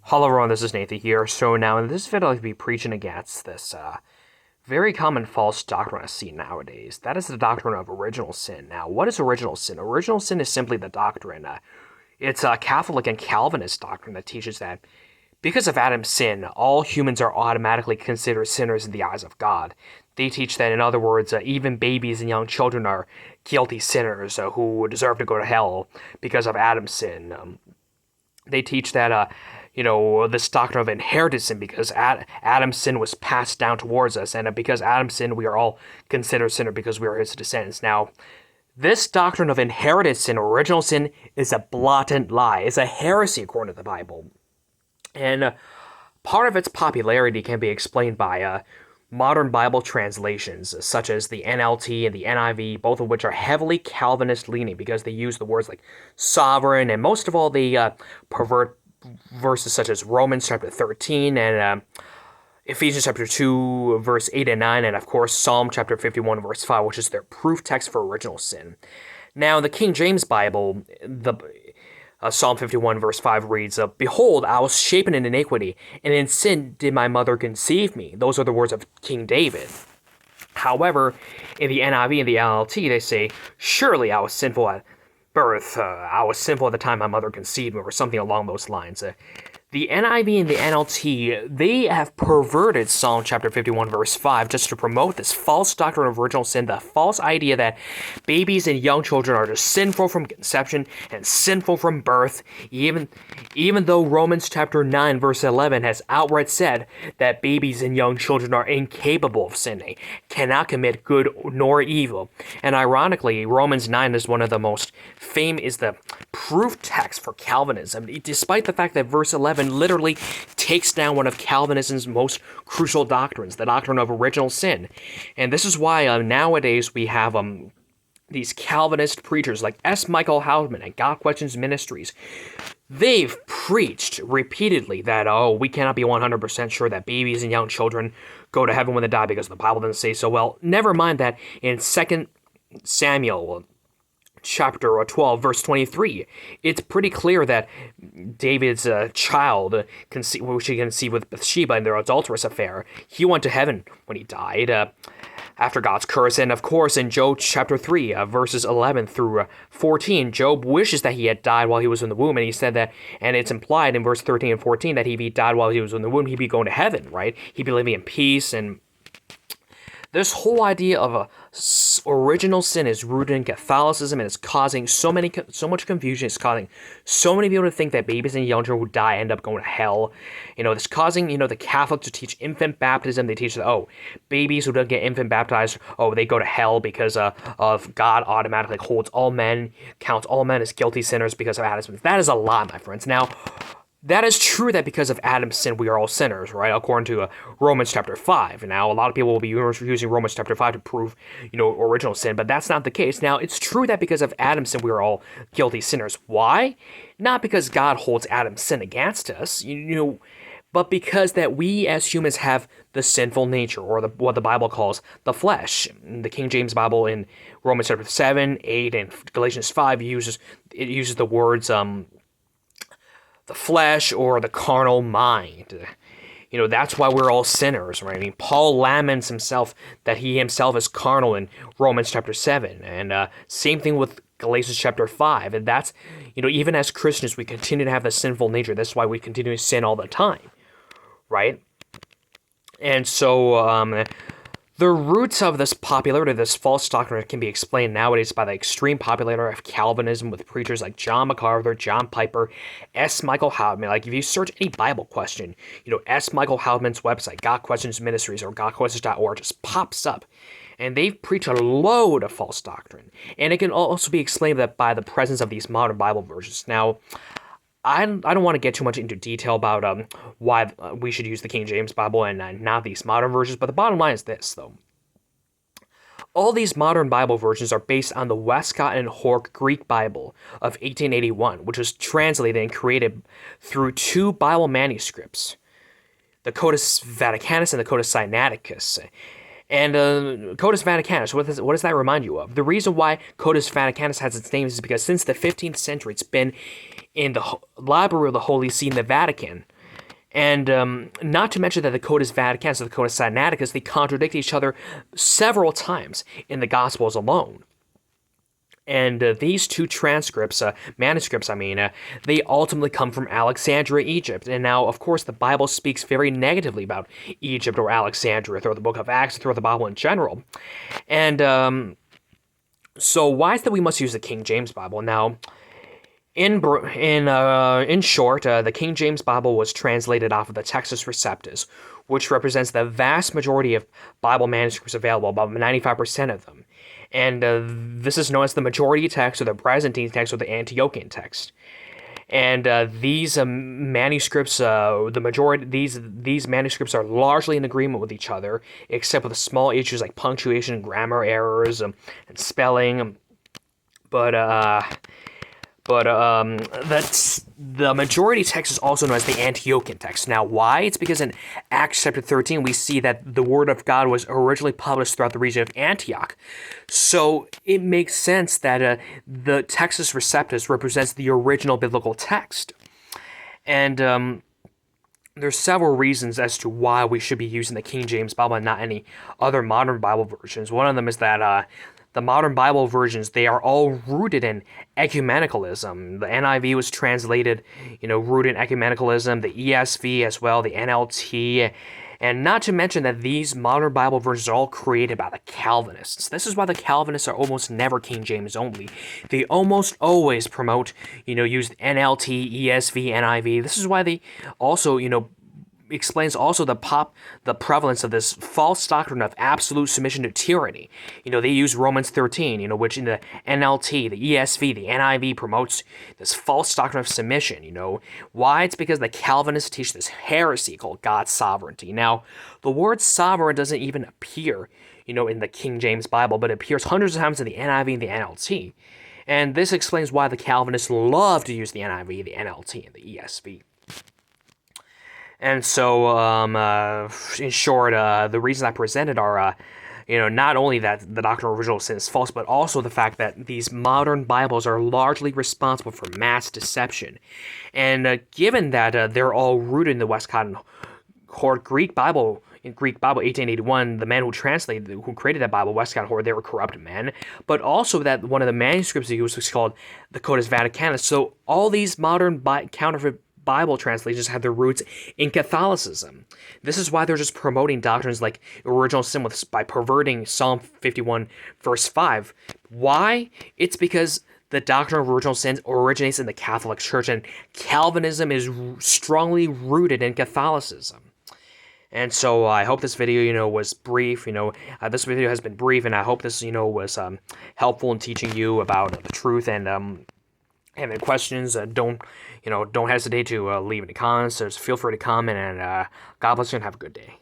Hello everyone, this is Nathan here. So now in this video I'll be preaching against this very common false doctrine I see nowadays. That is the doctrine of original sin. Now, what is original sin? Original sin is simply the doctrine. It's a Catholic and Calvinist doctrine that teaches that because of Adam's sin, all humans are automatically considered sinners in the eyes of God. They teach that, in other words, even babies and young children are guilty sinners who deserve to go to hell because of Adam's sin. They teach that this doctrine of inherited sin because Adam's sin was passed down towards us, and because Adam's sin, we are all considered sinner because we are his descendants. Now, this doctrine of inherited sin, original sin, is a blatant lie. It's a heresy according to the Bible. And part of its popularity can be explained by modern Bible translations, such as the NLT and the NIV, both of which are heavily Calvinist-leaning because they use the words like sovereign, and most of all, they pervert verses such as Romans chapter 13 and Ephesians chapter 2, verse 8 and 9, and of course Psalm chapter 51, verse 5, which is their proof text for original sin. Now, in the King James Bible, Psalm 51, verse 5 reads, "Behold, I was shapen in iniquity, and in sin did my mother conceive me." Those are the words of King David. However, in the NIV and the NLT, they say, "Surely I was sinful at birth. I was sinful at the time my mother conceived me," or something along those lines. The NIV and the NLT, they have perverted Psalm chapter 51, verse 5, just to promote this false doctrine of original sin, the false idea that babies and young children are just sinful from conception and sinful from birth, even though Romans chapter 9, verse 11 has outright said that babies and young children are incapable of sinning, cannot commit good nor evil. And ironically, Romans 9 is one of the most famous, the proof text for Calvinism, despite the fact that verse 11 literally takes down one of Calvinism's most crucial doctrines, the doctrine of original sin. And this is why nowadays we have these Calvinist preachers like S. Michael Houseman and God Questions Ministries. They've preached repeatedly that, we cannot be 100% sure that babies and young children go to heaven when they die because the Bible doesn't say so. Well, never mind that in 2 Samuel chapter 12, verse 23, it's pretty clear that David's child, which he conceived with Bathsheba in their adulterous affair, he went to heaven when he died after God's curse. And of course, in Job chapter 3, verses 11 through 14, Job wishes that he had died while he was in the womb, and he said that, and it's implied in verse 13 and 14 that if he died while he was in the womb, he'd be going to heaven, right? He'd be living in peace. And this whole idea of original sin is rooted in Catholicism, and it's causing so much confusion. It's causing so many people to think that babies and young children who die end up going to hell. It's causing, the Catholics to teach infant baptism. They teach that, babies who don't get infant baptized, they go to hell because of God automatically holds all men, counts all men as guilty sinners because of Adam's sin. That is a lie, my friends. Now, that is true that because of Adam's sin, we are all sinners, right? According to Romans chapter 5. Now, a lot of people will be using Romans chapter 5 to prove, original sin, but that's not the case. Now, it's true that because of Adam's sin, we are all guilty sinners. Why? Not because God holds Adam's sin against us, but because that we as humans have the sinful nature, or what the Bible calls the flesh. The King James Bible in Romans chapter 7, 8, and Galatians 5 uses the words, the flesh or the carnal mind. That's why we're all sinners, right? I mean, Paul laments himself that he himself is carnal in Romans chapter 7. And same thing with Galatians chapter 5. And that's, even as Christians, we continue to have the sinful nature. That's why we continue to sin all the time, right? And so, the roots of this popularity, this false doctrine, can be explained nowadays by the extreme popularity of Calvinism with preachers like John MacArthur, John Piper, S. Michael Houseman. Like, if you search any Bible question, S. Michael Houseman's website, God Questions Ministries, or GodQuestions.org, just pops up. And they preach a load of false doctrine. And it can also be explained that by the presence of these modern Bible versions. Now, I don't want to get too much into detail about why we should use the King James Bible and not these modern versions, but the bottom line is this, though. All these modern Bible versions are based on the Westcott and Hort Greek Bible of 1881, which was translated and created through two Bible manuscripts, the Codex Vaticanus and the Codex Sinaiticus. And Codex Vaticanus, what does that remind you of? The reason why Codex Vaticanus has its name is because since the 15th century, it's been in the library of the Holy See in the Vatican And not to mention that the Codex Vaticanus and the Codex Sinaiticus, they contradict each other several times in the Gospels alone. And these two manuscripts, they ultimately come from Alexandria, Egypt. And now, of course, the Bible speaks very negatively about Egypt or Alexandria throughout the book of Acts, throughout the Bible in general. And so why is it that we must use the King James Bible? Now, in short, the King James Bible was translated off of the Textus Receptus, which represents the vast majority of Bible manuscripts available, about 95% of them. And this is known as the majority text, or the Byzantine text, or the Antiochian text. And these manuscripts, these manuscripts are largely in agreement with each other, except with small issues like punctuation, grammar errors, and spelling. That's the majority text is also known as the Antiochian text. Now, why? It's because in Acts chapter 13, we see that the Word of God was originally published throughout the region of Antioch. So it makes sense that the Textus Receptus represents the original biblical text. And there's several reasons as to why we should be using the King James Bible and not any other modern Bible versions. One of them is that the modern Bible versions, they are all rooted in ecumenicalism. The NIV was translated, rooted in ecumenicalism, the ESV as well, the NLT, and not to mention that these modern Bible versions are all created by the Calvinists. This is why the Calvinists are almost never King James only. They almost always promote, use NLT, ESV, NIV. This is why they also, explains also the prevalence of this false doctrine of absolute submission to tyranny. They use Romans 13, which in the NLT, the ESV, the NIV promotes this false doctrine of submission. Why? It's because the Calvinists teach this heresy called God's sovereignty. Now, the word sovereign doesn't even appear, in the King James Bible, but it appears hundreds of times in the NIV and the NLT. And this explains why the Calvinists love to use the NIV, the NLT, and the ESV. And so, in short, the reasons I presented are, not only that the doctrine of original sin is false, but also the fact that these modern Bibles are largely responsible for mass deception. And given that they're all rooted in the Westcott Horde Greek Bible, in Greek Bible 1881, the man who created that Bible, Westcott Horde, they were corrupt men, but also that one of the manuscripts he used was called the Codex Vaticanus. So all these modern counterfeit Bible translations have their roots in Catholicism. This is why they're just promoting doctrines like original sin by perverting Psalm 51, verse 5. Why? It's because the doctrine of original sin originates in the Catholic Church, and Calvinism is strongly rooted in Catholicism. And so I hope this video, was brief. This video has been brief, and I hope this, was helpful in teaching you about the truth. And any questions, don't hesitate to leave any comments. Feel free to comment, and God bless you and have a good day.